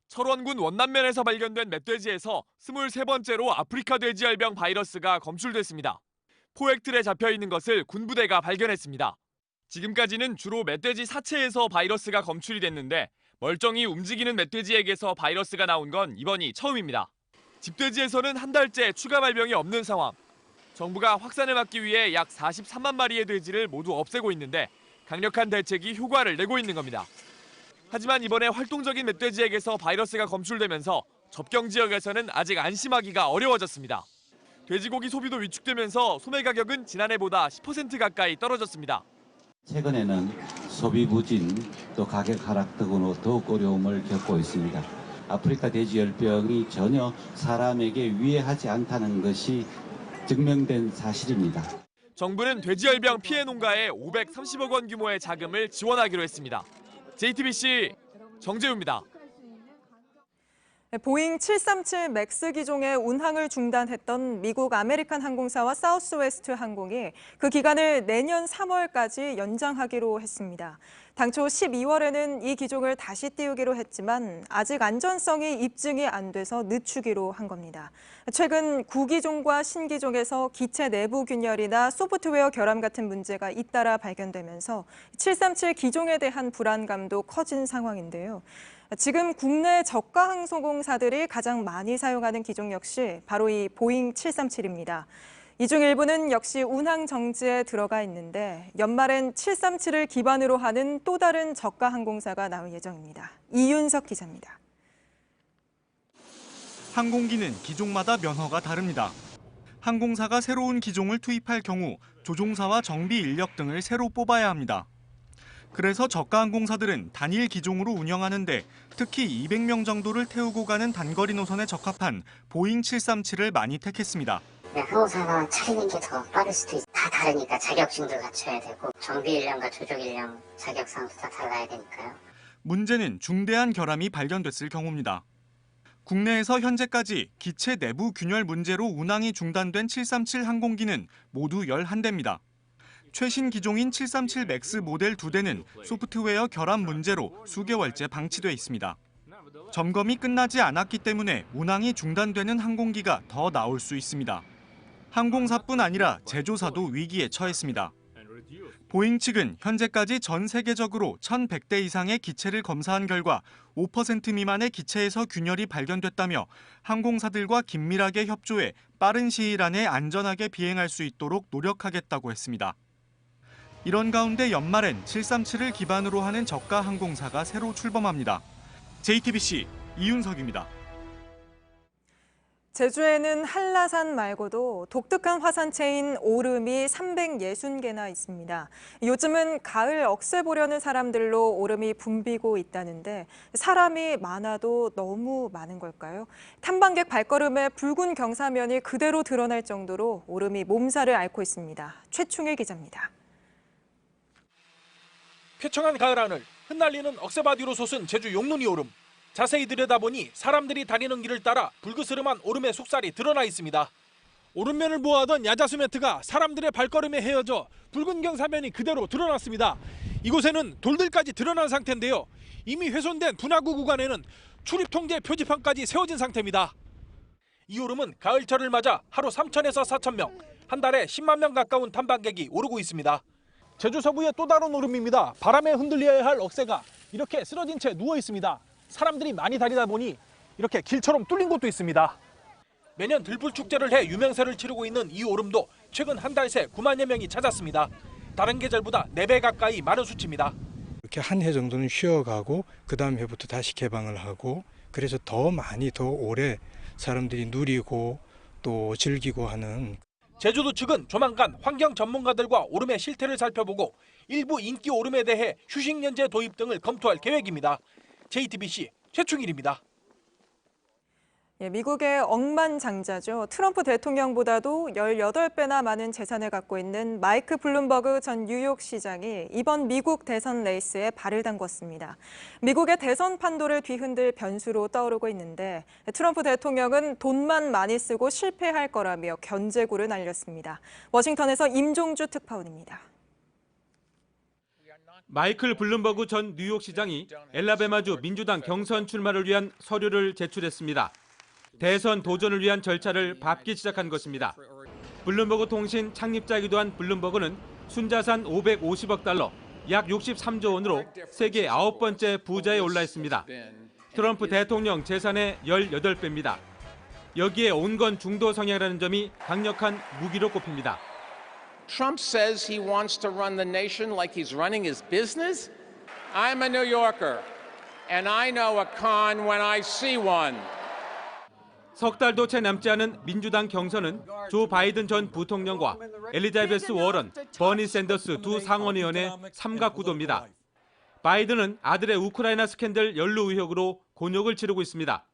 철원군 원남면에서 발견된 멧돼지에서 23번째로 아프리카 돼지열병 바이러스가 검출됐습니다. 포획틀에 잡혀있는 것을 군부대가 발견했습니다. 지금까지는 주로 멧돼지 사체에서 바이러스가 검출이 됐는데 멀쩡히 움직이는 멧돼지에게서 바이러스가 나온 건 이번이 처음입니다. 집돼지에서는 한 달째 추가 발병이 없는 상황. 정부가 확산을 막기 위해 약 43만 마리의 돼지를 모두 없애고 있는데 강력한 대책이 효과를 내고 있는 겁니다. 하지만 이번에 활동적인 멧돼지에게서 바이러스가 검출되면서 접경 지역에서는 아직 안심하기가 어려워졌습니다. 돼지고기 소비도 위축되면서 소매 가격은 지난해보다 10% 가까이 떨어졌습니다. 최근에는 소비 부진, 또 가격 하락 등으로 더욱 어려움을 겪고 있습니다. 아프리카 돼지열병이 전혀 사람에게 유해하지 않다는 것이 증명된 사실입니다. 정부는 돼지열병 피해 농가에 530억 원 규모의 자금을 지원하기로 했습니다. JTBC 정재우입니다. 보잉 737 맥스 기종의 운항을 중단했던 미국 아메리칸 항공사와 사우스웨스트 항공이 그 기간을 내년 3월까지 연장하기로 했습니다. 당초 12월에는 이 기종을 다시 띄우기로 했지만 아직 안전성이 입증이 안 돼서 늦추기로 한 겁니다. 최근 구기종과 신기종에서 기체 내부 균열이나 소프트웨어 결함 같은 문제가 잇따라 발견되면서 737 기종에 대한 불안감도 커진 상황인데요. 지금 국내 저가 항공사들이 가장 많이 사용하는 기종 역시 바로 이 보잉 737입니다. 이 중 일부는 역시 운항 정지에 들어가 있는데 연말엔 737을 기반으로 하는 또 다른 저가 항공사가 나올 예정입니다. 이윤석 기자입니다. 항공기는 기종마다 면허가 다릅니다. 항공사가 새로운 기종을 투입할 경우 조종사와 정비 인력 등을 새로 뽑아야 합니다. 그래서 저가 항공사들은 단일 기종으로 운영하는데 특히 200명 정도를 태우고 가는 단거리 노선에 적합한 보잉 737을 많이 택했습니다. 항공사가 차리는 게 더 빠를 수도 있고 다 다르니까 자격증도 갖춰야 되고 정비 인력과 조종 인력 자격상도 다 달라야 되니까요. 문제는 중대한 결함이 발견됐을 경우입니다. 국내에서 현재까지 기체 내부 균열 문제로 운항이 중단된 737 항공기는 모두 11대입니다. 최신 기종인 737 맥스 모델 2대는 소프트웨어 결함 문제로 수개월째 방치돼 있습니다. 점검이 끝나지 않았기 때문에 운항이 중단되는 항공기가 더 나올 수 있습니다. 항공사뿐 아니라 제조사도 위기에 처했습니다. 보잉 측은 현재까지 전 세계적으로 1,100대 이상의 기체를 검사한 결과 5% 미만의 기체에서 균열이 발견됐다며 항공사들과 긴밀하게 협조해 빠른 시일 안에 안전하게 비행할 수 있도록 노력하겠다고 했습니다. 이런 가운데 연말엔 737을 기반으로 하는 저가 항공사가 새로 출범합니다. JTBC 이윤석입니다. 제주에는 한라산 말고도 독특한 화산체인 오름이 360개나 있습니다. 요즘은 가을 억새 보려는 사람들로 오름이 붐비고 있다는데 사람이 많아도 너무 많은 걸까요? 탐방객 발걸음에 붉은 경사면이 그대로 드러날 정도로 오름이 몸살을 앓고 있습니다. 최충일 기자입니다. 쾌청한 가을 하늘, 흩날리는 억새바디로 솟은 제주 용눈이 오름. 자세히 들여다보니 사람들이 다니는 길을 따라 불그스름한 오름의 속살이 드러나 있습니다. 오름면을 보호하던 야자수 매트가 사람들의 발걸음에 헤어져 붉은 경사면이 그대로 드러났습니다. 이곳에는 돌들까지 드러난 상태인데요. 이미 훼손된 분화구 구간에는 출입 통제 표지판까지 세워진 상태입니다. 이 오름은 가을철을 맞아 하루 3,000에서 4,000명, 한 달에 10만 명 가까운 탐방객이 오르고 있습니다. 제주 서부의 또 다른 오름입니다. 바람에 흔들려야 할 억새가 이렇게 쓰러진 채 누워 있습니다. 사람들이 많이 다니다 보니 이렇게 길처럼 뚫린 곳도 있습니다. 매년 들불축제를 해 유명세를 치르고 있는 이 오름도 최근 한 달 새 9만여 명이 찾았습니다. 다른 계절보다 4배 가까이 많은 수치입니다. 이렇게 한 해 정도는 쉬어가고 그 다음 해부터 다시 개방을 하고 그래서 더 많이 더 오래 사람들이 누리고 또 즐기고 하는. 제주도 측은 조만간 환경 전문가들과 오름의 실태를 살펴보고 일부 인기 오름에 대해 휴식연제 도입 등을 검토할 계획입니다. JTBC 최충일입니다. 미국의 억만장자죠. 트럼프 대통령보다도 18배나 많은 재산을 갖고 있는 마이크 블룸버그 전 뉴욕시장이 이번 미국 대선 레이스에 발을 담궜습니다. 미국의 대선 판도를 뒤흔들 변수로 떠오르고 있는데 트럼프 대통령은 돈만 많이 쓰고 실패할 거라며 견제구를 날렸습니다. 워싱턴에서 임종주 특파원입니다. 마이클 블룸버그 전 뉴욕시장이 엘라베마주 민주당 경선 출마를 위한 서류를 제출했습니다. 대선 도전을 위한 절차를 밟기 시작한 것입니다. 블룸버그 통신 창립자이기도 한 블룸버그는 순자산 550억 달러, 약 63조 원으로 세계 9번째 부자에 올라 있습니다. 트럼프 대통령 재산의 18배입니다. 여기에 온 건 중도 성향이라는 점이 강력한 무기로 꼽힙니다. Trump says he wants to run the nation like he's running his business. I'm a New Yorker, and I know a con when I see one. 석 달도 채 남지 않은 민주당 경선은 조 바이든 전 부통령과 엘리자베스 워런, 버니 샌더스 두 상원의원의 삼각구도입니다. 바이든은 아들의 우크라이나 스캔들 연루 의혹으로 곤욕을 치르고 있습니다.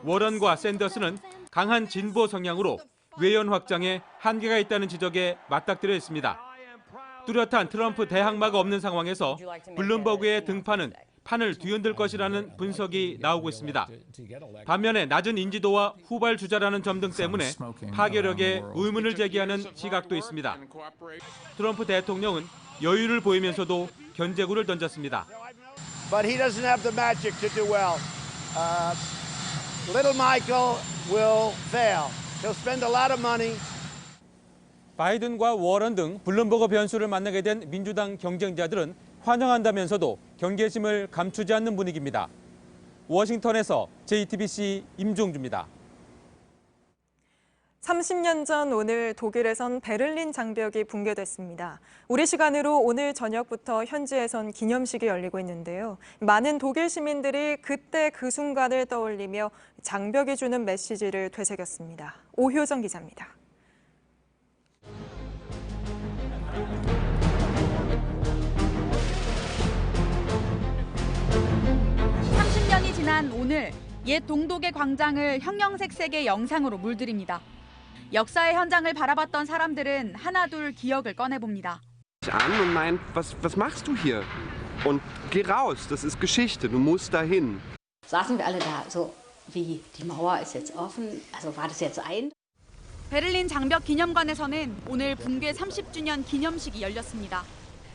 워런과 샌더스는 강한 진보 성향으로 외연 확장에 한계가 있다는 지적에 맞닥뜨려 있습니다. 뚜렷한 트럼프 대항마가 없는 상황에서 블룸버그의 등판은 판을 뒤흔들 것이라는 분석이 나오고 있습니다. 반면에 낮은 인지도와 후발 주자라는 점 등 때문에 파괴력에 의문을 제기하는 시각도 있습니다. 트럼프 대통령은 여유를 보이면서도 견제구를 던졌습니다. But he doesn't have the magic to do well. Little Michael will fail. He'll spend a lot of money. 바이든과 워런 등 블룸버그 변수를 만나게 된 민주당 경쟁자들은 환영한다면서도 경계심을 감추지 않는 분위기입니다. 워싱턴에서 JTBC 임종주입니다. 30년 전 오늘 독일에선 베를린 장벽이 붕괴됐습니다. 우리 시간으로 오늘 저녁부터 현지에선 기념식이 열리고 있는데요. 많은 독일 시민들이 그때 그 순간을 떠올리며 장벽이 주는 메시지를 되새겼습니다. 오효정 기자입니다. 년이 지난 오늘 옛 동독의 광장을 형형색색의 영상으로 물들입니다. 역사의 현장을 바라봤던 사람들은 하나둘 기억을 꺼내봅니다. an und meint, was machst du hier? Und geh raus, das ist Geschichte, du musst dahin. Saßen wir alle da, so wie die Mauer ist jetzt offen, also war das jetzt ein? 베를린 장벽 기념관에서는 오늘 붕괴 30주년 기념식이 열렸습니다.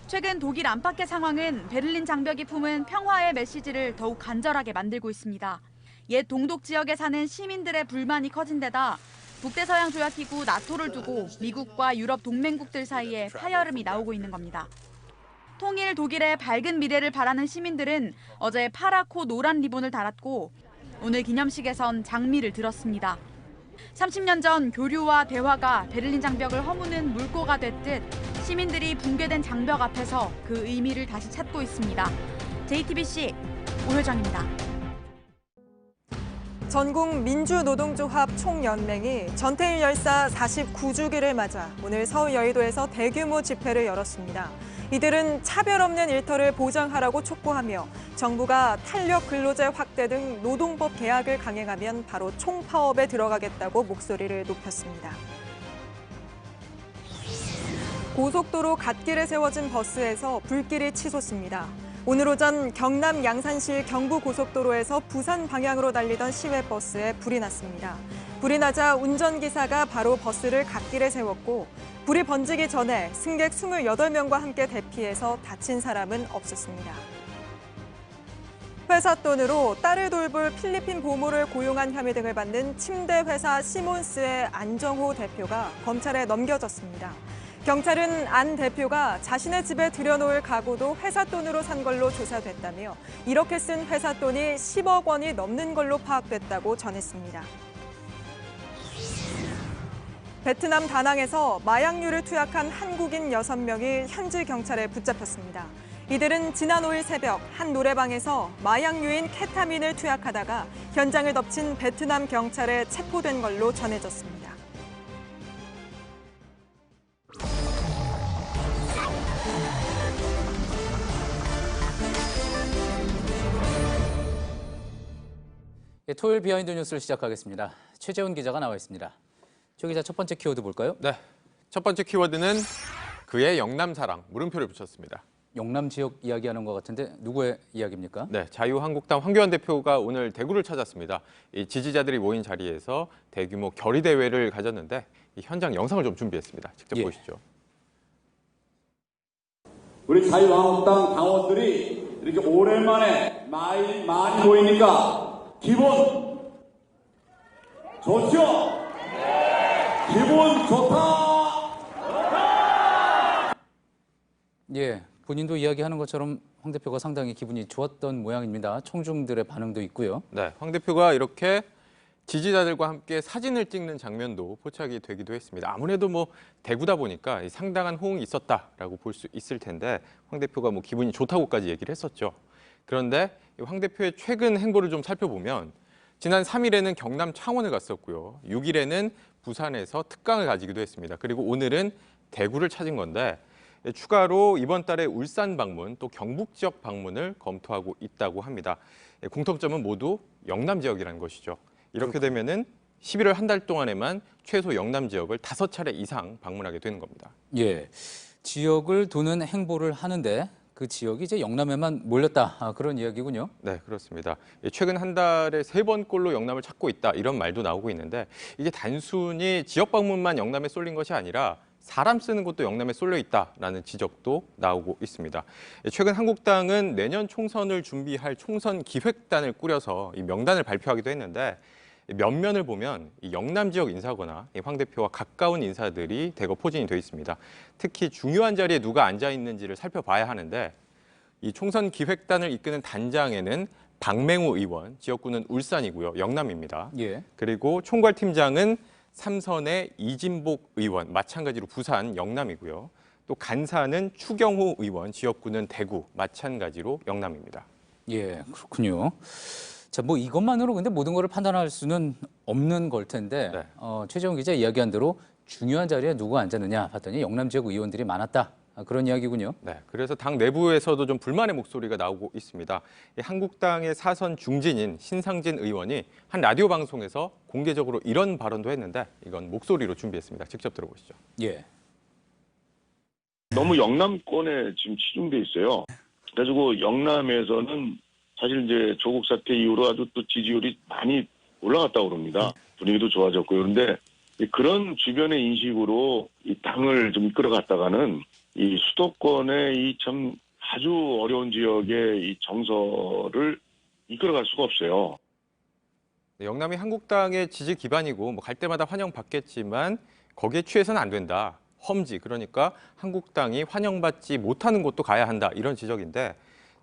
최근 독일 안팎의 상황은 베를린 장벽이 품은 평화의 메시지를 더욱 간절하게 만들고 있습니다. 옛 동독 지역에 사는 시민들의 불만이 커진 데다 북대서양 조약기구 나토를 두고 미국과 유럽 동맹국들 사이에 파열음이 나오고 있는 겁니다. 통일 독일의 밝은 미래를 바라는 시민들은 어제 파랗고 노란 리본을 달았고 오늘 기념식에선 장미를 들었습니다. 30년 전 교류와 대화가 베를린 장벽을 허무는 물꼬가 됐듯 시민들이 붕괴된 장벽 앞에서 그 의미를 다시 찾고 있습니다. JTBC 오효정입니다. 전국 민주노동조합 총연맹이 전태일 열사 49주기를 맞아 오늘 서울 여의도에서 대규모 집회를 열었습니다. 이들은 차별 없는 일터를 보장하라고 촉구하며 정부가 탄력 근로제 확대 등 노동법 개혁을 강행하면 바로 총파업에 들어가겠다고 목소리를 높였습니다. 고속도로 갓길에 세워진 버스에서 불길이 치솟습니다. 오늘 오전 경남 양산시 경부고속도로에서 부산 방향으로 달리던 시외버스에 불이 났습니다. 불이 나자 운전기사가 바로 버스를 갓길에 세웠고 불이 번지기 전에 승객 28명과 함께 대피해서 다친 사람은 없었습니다. 회사 돈으로 딸을 돌볼 필리핀 보모를 고용한 혐의 등을 받는 침대 회사 시몬스의 안정호 대표가 검찰에 넘겨졌습니다. 경찰은 안 대표가 자신의 집에 들여놓을 가구도 회사 돈으로 산 걸로 조사됐다며 이렇게 쓴 회사 돈이 10억 원이 넘는 걸로 파악됐다고 전했습니다. 베트남 다낭에서 마약류를 투약한 한국인 6명이 현지 경찰에 붙잡혔습니다. 이들은 지난 5일 새벽 한 노래방에서 마약류인 케타민을 투약하다가 현장을 덮친 베트남 경찰에 체포된 걸로 전해졌습니다. 토요일 비하인드 뉴스를 시작하겠습니다. 최재훈 기자가 나와 있습니다. 최 기자, 첫 번째 키워드 볼까요? 네, 첫 번째 키워드는 그의 영남 사랑, 물음표를 붙였습니다. 영남 지역 이야기하는 것 같은데 누구의 이야기입니까? 네, 자유한국당 황교안 대표가 오늘 대구를 찾았습니다. 이 지지자들이 모인 자리에서 대규모 결의 대회를 가졌는데 이 현장 영상을 좀 준비했습니다. 직접 보시죠. 우리 자유한국당 당원들이 이렇게 오랜만에 많이 모이니까 기분 좋죠? 기분 좋다. 예, 본인도 이야기하는 것처럼 황 대표가 상당히 기분이 좋았던 모양입니다. 청중들의 반응도 있고요. 네, 황 대표가 이렇게 지지자들과 함께 사진을 찍는 장면도 포착이 되기도 했습니다. 아무래도 뭐 대구다 보니까 상당한 호응이 있었다라고 볼 수 있을 텐데 황 대표가 뭐 기분이 좋다고까지 얘기를 했었죠. 그런데 황 대표의 최근 행보를 좀 살펴보면 지난 3일에는 경남 창원을 갔었고요. 6일에는 부산에서 특강을 가지기도 했습니다. 그리고 오늘은 대구를 찾은 건데 추가로 이번 달에 울산 방문 또 경북 지역 방문을 검토하고 있다고 합니다. 공통점은 모두 영남 지역이라는 것이죠. 이렇게 되면은 11월 한 달 동안에만 최소 영남 지역을 5차례 이상 방문하게 되는 겁니다. 예, 지역을 도는 행보를 하는데 그 지역이 이제 영남에만 몰렸다 그런 이야기군요. 네, 그렇습니다. 최근 한 달에 3번꼴로 영남을 찾고 있다 이런 말도 나오고 있는데 이게 단순히 지역 방문만 영남에 쏠린 것이 아니라 사람 쓰는 곳도 영남에 쏠려 있다라는 지적도 나오고 있습니다. 최근 한국당은 내년 총선을 준비할 총선 기획단을 꾸려서 이 명단을 발표하기도 했는데 면면을 보면 이 영남 지역 인사거나 황 대표와 가까운 인사들이 대거 포진이 돼 있습니다. 특히 중요한 자리에 누가 앉아 있는지를 살펴봐야 하는데 이 총선 기획단을 이끄는 단장에는 박맹우 의원, 지역구는 울산이고요. 영남입니다. 예. 그리고 총괄팀장은 삼선의 이진복 의원, 마찬가지로 부산, 영남이고요. 또 간사는 추경호 의원, 지역구는 대구, 마찬가지로 영남입니다. 예, 그렇군요. 자, 뭐 이것만으로 근데 모든 것을 판단할 수는 없는 걸 텐데 네. 최재원 기자 이야기한 대로 중요한 자리에 누가 앉았느냐 봤더니 영남 지역 의원들이 많았다. 그런 이야기군요. 네, 그래서 당 내부에서도 좀 불만의 목소리가 나오고 있습니다. 한국당의 사선 중진인 신상진 의원이 한 라디오 방송에서 공개적으로 이런 발언도 했는데 이건 목소리로 준비했습니다. 직접 들어보시죠. 예. 너무 영남권에 지금 치중돼 있어요. 그래가지고 영남에서는 사실 이제 조국 사태 이후로 아주 또 지지율이 많이 올라갔다고 그럽니다. 분위기도 좋아졌고요. 그런데 그런 주변의 인식으로 이 당을 좀 이끌어갔다가는 이 수도권의 이 참 아주 어려운 지역의 이 정서를 이끌어갈 수가 없어요. 네, 영남이 한국당의 지지 기반이고 뭐 갈 때마다 환영받겠지만 거기에 취해서는 안 된다. 험지, 그러니까 한국당이 환영받지 못하는 곳도 가야 한다. 이런 지적인데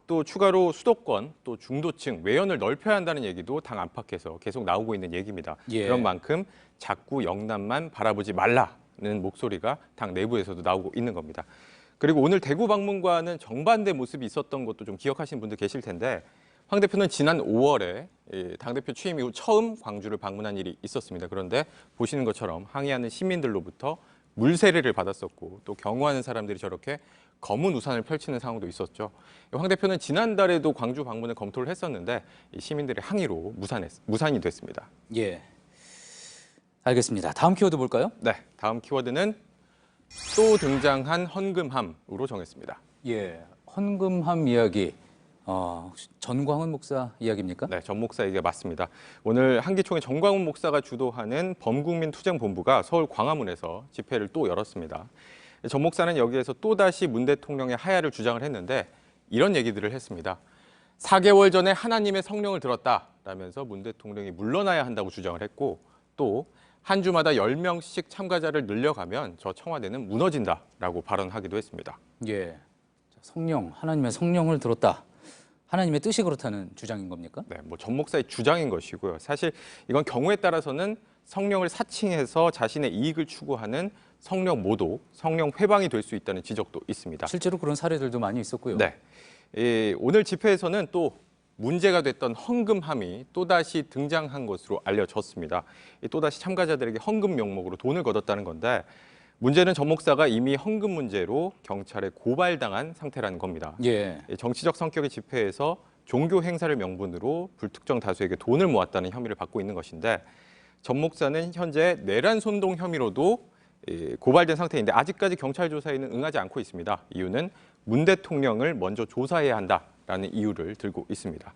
또 추가로 수도권, 또 중도층, 외연을 넓혀야 한다는 얘기도 당 안팎에서 계속 나오고 있는 얘기입니다. 예. 그런 만큼 자꾸 영남만 바라보지 말라는 목소리가 당 내부에서도 나오고 있는 겁니다. 그리고 오늘 대구 방문과는 정반대 모습이 있었던 것도 좀 기억하시는 분들 계실 텐데 황 대표는 지난 5월에 당대표 취임 이후 처음 광주를 방문한 일이 있었습니다. 그런데 보시는 것처럼 항의하는 시민들로부터 물세례를 받았었고 또 경호하는 사람들이 저렇게 검은 우산을 펼치는 상황도 있었죠. 황 대표는 지난달에도 광주 방문을 검토를 했었는데 시민들의 항의로 무산이 됐습니다. 예, 알겠습니다. 다음 키워드 볼까요? 네, 다음 키워드는 또 등장한 헌금함으로 정했습니다. 예, 헌금함 이야기. 혹시 전광훈 목사 이야기입니까? 네, 전 목사 얘기가 맞습니다. 오늘 한기총회 전광훈 목사가 주도하는 범국민투쟁본부가 서울 광화문에서 집회를 또 열었습니다. 전 목사는 여기에서 또다시 문 대통령의 하야를 주장을 했는데 이런 얘기들을 했습니다. 4개월 전에 하나님의 성령을 들었다라면서 문 대통령이 물러나야 한다고 주장을 했고 또 한 주마다 10명씩 참가자를 늘려가면 저 청와대는 무너진다라고 발언하기도 했습니다. 예, 성령, 하나님의 성령을 들었다. 하나님의 뜻이 그렇다는 주장인 겁니까? 네, 뭐 전 목사의 주장인 것이고요. 사실 이건 경우에 따라서는 성령을 사칭해서 자신의 이익을 추구하는 성령 모독, 성령 회방이 될 수 있다는 지적도 있습니다. 실제로 그런 사례들도 많이 있었고요. 네, 오늘 집회에서는 또 문제가 됐던 헌금함이 또다시 등장한 것으로 알려졌습니다. 또다시 참가자들에게 헌금 명목으로 돈을 걷었다는 건데 문제는 전 목사가 이미 헌금 문제로 경찰에 고발당한 상태라는 겁니다. 예. 정치적 성격의 집회에서 종교 행사를 명분으로 불특정 다수에게 돈을 모았다는 혐의를 받고 있는 것인데 전 목사는 현재 내란 선동 혐의로도 고발된 상태인데 아직까지 경찰 조사에는 응하지 않고 있습니다. 이유는 문 대통령을 먼저 조사해야 한다라는 이유를 들고 있습니다.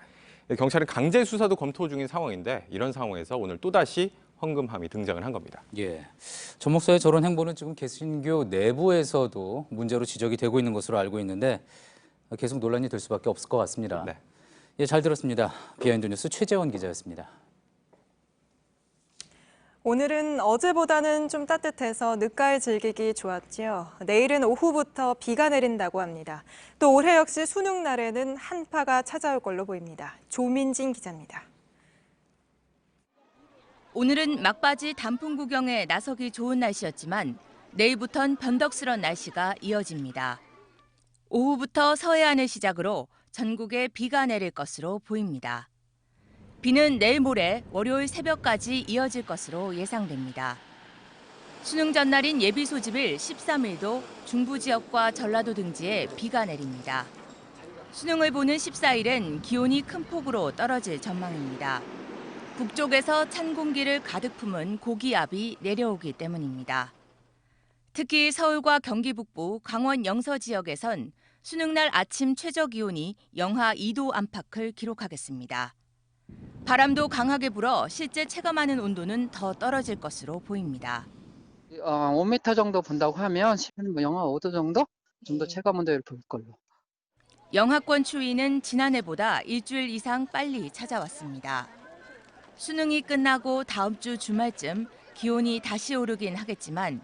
경찰은 강제 수사도 검토 중인 상황인데 이런 상황에서 오늘 또다시 헌금함이 등장을 한 겁니다. 예, 전 목사의 저런 행보는 지금 개신교 내부에서도 문제로 지적이 되고 있는 것으로 알고 있는데 계속 논란이 될 수밖에 없을 것 같습니다. 네. 예, 잘 들었습니다. 비하인드 뉴스 최재원 기자였습니다. 오늘은 어제보다는 좀 따뜻해서 늦가을 즐기기 좋았지요. 내일은 오후부터 비가 내린다고 합니다. 또 올해 역시 수능 날에는 한파가 찾아올 걸로 보입니다. 조민진 기자입니다. 오늘은 막바지 단풍 구경에 나서기 좋은 날씨였지만 내일부턴 변덕스런 날씨가 이어집니다. 오후부터 서해안을 시작으로 전국에 비가 내릴 것으로 보입니다. 비는 내일 모레 월요일 새벽까지 이어질 것으로 예상됩니다. 수능 전날인 예비 소집일 13일도 중부 지역과 전라도 등지에 비가 내립니다. 수능을 보는 14일은 기온이 큰 폭으로 떨어질 전망입니다. 북쪽에서 찬 공기를 가득 품은 고기압이 내려오기 때문입니다. 특히 서울과 경기 북부, 강원 영서 지역에선 수능날 아침 최저 기온이 영하 2도 안팎을 기록하겠습니다. 바람도 강하게 불어 실제 체감하는 온도는 더 떨어질 것으로 보입니다. 5m 정도 분다고 하면 영하 5도 정도 체감 온도를 볼 걸로. 영하권 추위는 지난해보다 일주일 이상 빨리 찾아왔습니다. 수능이 끝나고 다음 주 주말쯤 기온이 다시 오르긴 하겠지만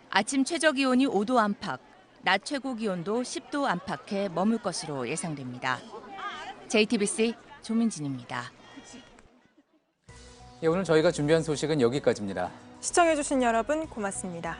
아침 최저 기온이 5도 안팎, 낮 최고 기온도 10도 안팎에 머물 것으로 예상됩니다. JTBC 조민진입니다. 오늘 저희가 준비한 소식은 여기까지입니다. 시청해주신 여러분 고맙습니다.